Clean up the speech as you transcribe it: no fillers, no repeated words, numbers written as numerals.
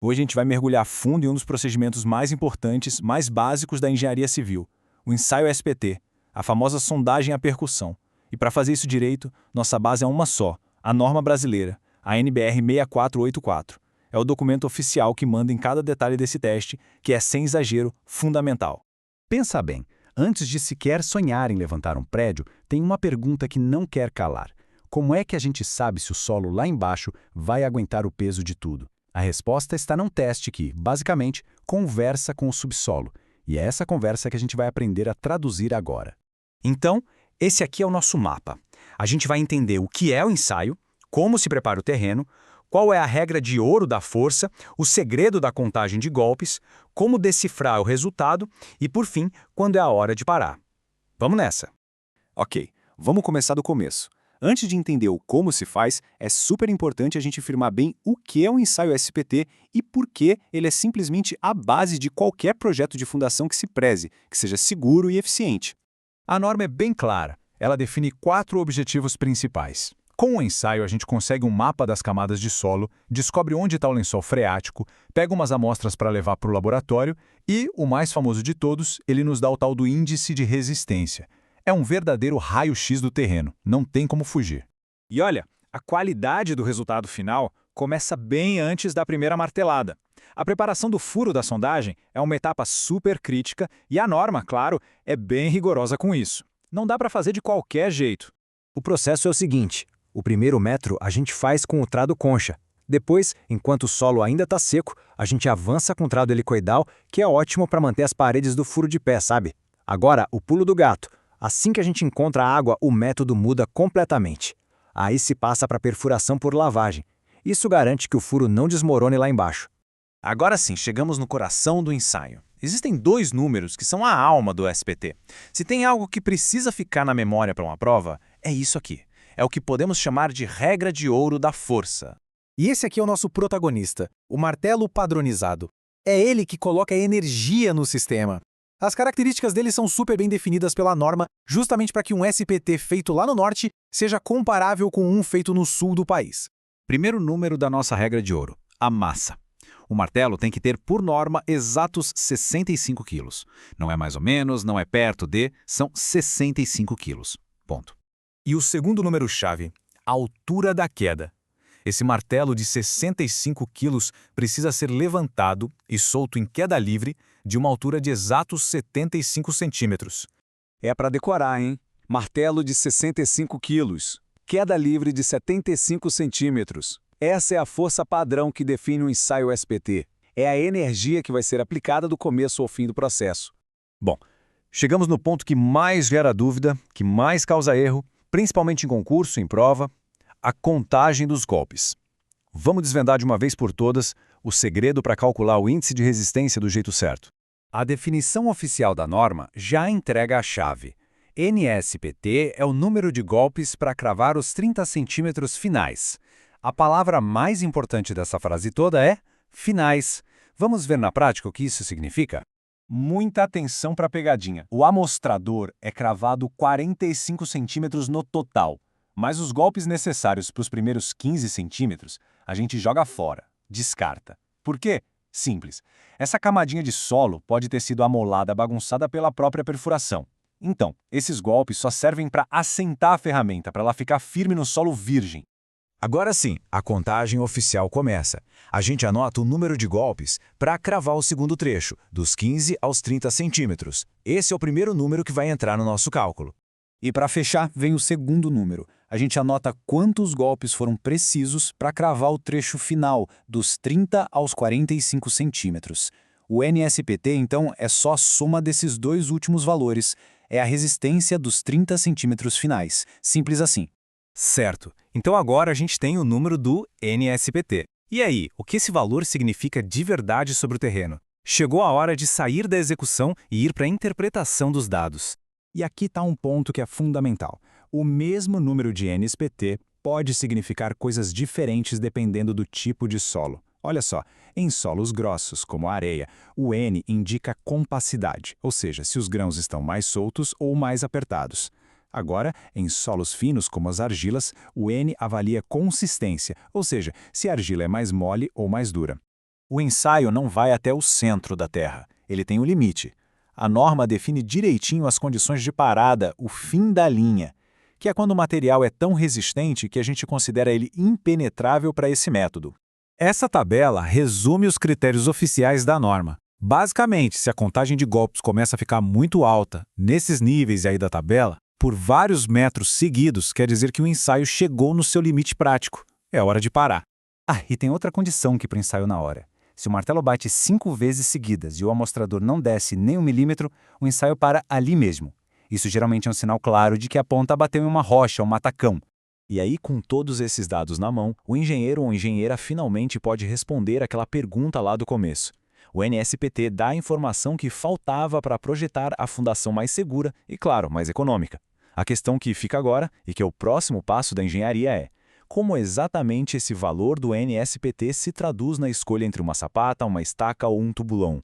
Hoje a gente vai mergulhar fundo em um dos procedimentos mais importantes, mais básicos da engenharia civil, o ensaio SPT, a famosa sondagem à percussão. E para fazer isso direito, nossa base é uma só, a norma brasileira, a NBR 6484. É o documento oficial que manda em cada detalhe desse teste, que é, sem exagero, fundamental. Pensa bem, antes de sequer sonhar em levantar um prédio, tem uma pergunta que não quer calar. Como é que a gente sabe se o solo lá embaixo vai aguentar o peso de tudo? A resposta está num teste que, basicamente, conversa com o subsolo. E é essa conversa que a gente vai aprender a traduzir agora. Então, esse aqui é o nosso mapa. A gente vai entender o que é o ensaio, como se prepara o terreno, qual é a regra de ouro da força, o segredo da contagem de golpes, como decifrar o resultado e, por fim, quando é a hora de parar. Vamos nessa! Ok, vamos começar do começo. Antes de entender o como se faz, é super importante a gente afirmar bem o que é um ensaio SPT e por que ele é simplesmente a base de qualquer projeto de fundação que se preze, que seja seguro e eficiente. A norma é bem clara. Ela define 4 objetivos principais. Com o ensaio, a gente consegue um mapa das camadas de solo, descobre onde está o lençol freático, pega umas amostras para levar para o laboratório e, o mais famoso de todos, ele nos dá o tal do índice de resistência. É um verdadeiro raio-x do terreno, não tem como fugir. E olha, a qualidade do resultado final começa bem antes da primeira martelada. A preparação do furo da sondagem é uma etapa super crítica e a norma, claro, é bem rigorosa com isso. Não dá para fazer de qualquer jeito. O processo é o seguinte: o primeiro metro a gente faz com o trado concha. Depois, enquanto o solo ainda está seco, a gente avança com o trado helicoidal, que é ótimo para manter as paredes do furo de pé, sabe? Agora, o pulo do gato. Assim que a gente encontra a água, o método muda completamente. Aí se passa para perfuração por lavagem. Isso garante que o furo não desmorone lá embaixo. Agora sim, chegamos no coração do ensaio. Existem 2 números que são a alma do SPT. Se tem algo que precisa ficar na memória para uma prova, é isso aqui. É o que podemos chamar de regra de ouro da força. E esse aqui é o nosso protagonista, o martelo padronizado. É ele que coloca energia no sistema. As características dele são super bem definidas pela norma, justamente para que um SPT feito lá no norte seja comparável com um feito no sul do país. Primeiro número da nossa regra de ouro, a massa. O martelo tem que ter, por norma, exatos 65 quilos. Não é mais ou menos, não é perto de, são 65 quilos. Ponto. E o segundo número-chave, a altura da queda. Esse martelo de 65 quilos precisa ser levantado e solto em queda livre de uma altura de exatos 75 centímetros. É para decorar, hein? Martelo de 65 quilos. Queda livre de 75 centímetros. Essa é a força padrão que define o ensaio SPT. É a energia que vai ser aplicada do começo ao fim do processo. Bom, chegamos no ponto que mais gera dúvida, que mais causa erro, principalmente em concurso, em prova, a contagem dos golpes. Vamos desvendar de uma vez por todas o segredo para calcular o índice de resistência do jeito certo. A definição oficial da norma já entrega a chave. NSPT é o número de golpes para cravar os 30 centímetros finais. A palavra mais importante dessa frase toda é finais. Vamos ver na prática o que isso significa? Muita atenção para a pegadinha. O amostrador é cravado 45 centímetros no total, mas os golpes necessários para os primeiros 15 centímetros a gente joga fora, descarta. Por quê? Simples. Essa camadinha de solo pode ter sido amolada, bagunçada pela própria perfuração. Então, esses golpes só servem para assentar a ferramenta, para ela ficar firme no solo virgem. Agora sim, a contagem oficial começa. A gente anota o número de golpes para cravar o segundo trecho, dos 15 aos 30 centímetros. Esse é o primeiro número que vai entrar no nosso cálculo. E para fechar, vem o segundo número. A gente anota quantos golpes foram precisos para cravar o trecho final, dos 30 aos 45 centímetros. O NSPT, então, é só a soma desses 2 últimos valores. É a resistência dos 30 centímetros finais. Simples assim. Certo. Então agora a gente tem o número do NSPT. E aí, o que esse valor significa de verdade sobre o terreno? Chegou a hora de sair da execução e ir para a interpretação dos dados. E aqui está um ponto que é fundamental. O mesmo número de NSPT pode significar coisas diferentes dependendo do tipo de solo. Olha só, em solos grossos, como a areia, o N indica compacidade, ou seja, se os grãos estão mais soltos ou mais apertados. Agora, em solos finos, como as argilas, o N avalia consistência, ou seja, se a argila é mais mole ou mais dura. O ensaio não vai até o centro da Terra. Ele tem um limite. A norma define direitinho as condições de parada, o fim da linha, que é quando o material é tão resistente que a gente considera ele impenetrável para esse método. Essa tabela resume os critérios oficiais da norma. Basicamente, se a contagem de golpes começa a ficar muito alta, nesses níveis aí da tabela, por vários metros seguidos, quer dizer que o ensaio chegou no seu limite prático. É hora de parar. Ah, e tem outra condição aqui para o ensaio na hora. Se o martelo bate 5 vezes seguidas e o amostrador não desce nem 1 milímetro, o ensaio para ali mesmo. Isso geralmente é um sinal claro de que a ponta bateu em uma rocha ou um matacão. E aí, com todos esses dados na mão, o engenheiro ou engenheira finalmente pode responder aquela pergunta lá do começo. O NSPT dá a informação que faltava para projetar a fundação mais segura e, claro, mais econômica. A questão que fica agora, e que é o próximo passo da engenharia é: como exatamente esse valor do NSPT se traduz na escolha entre uma sapata, uma estaca ou um tubulão?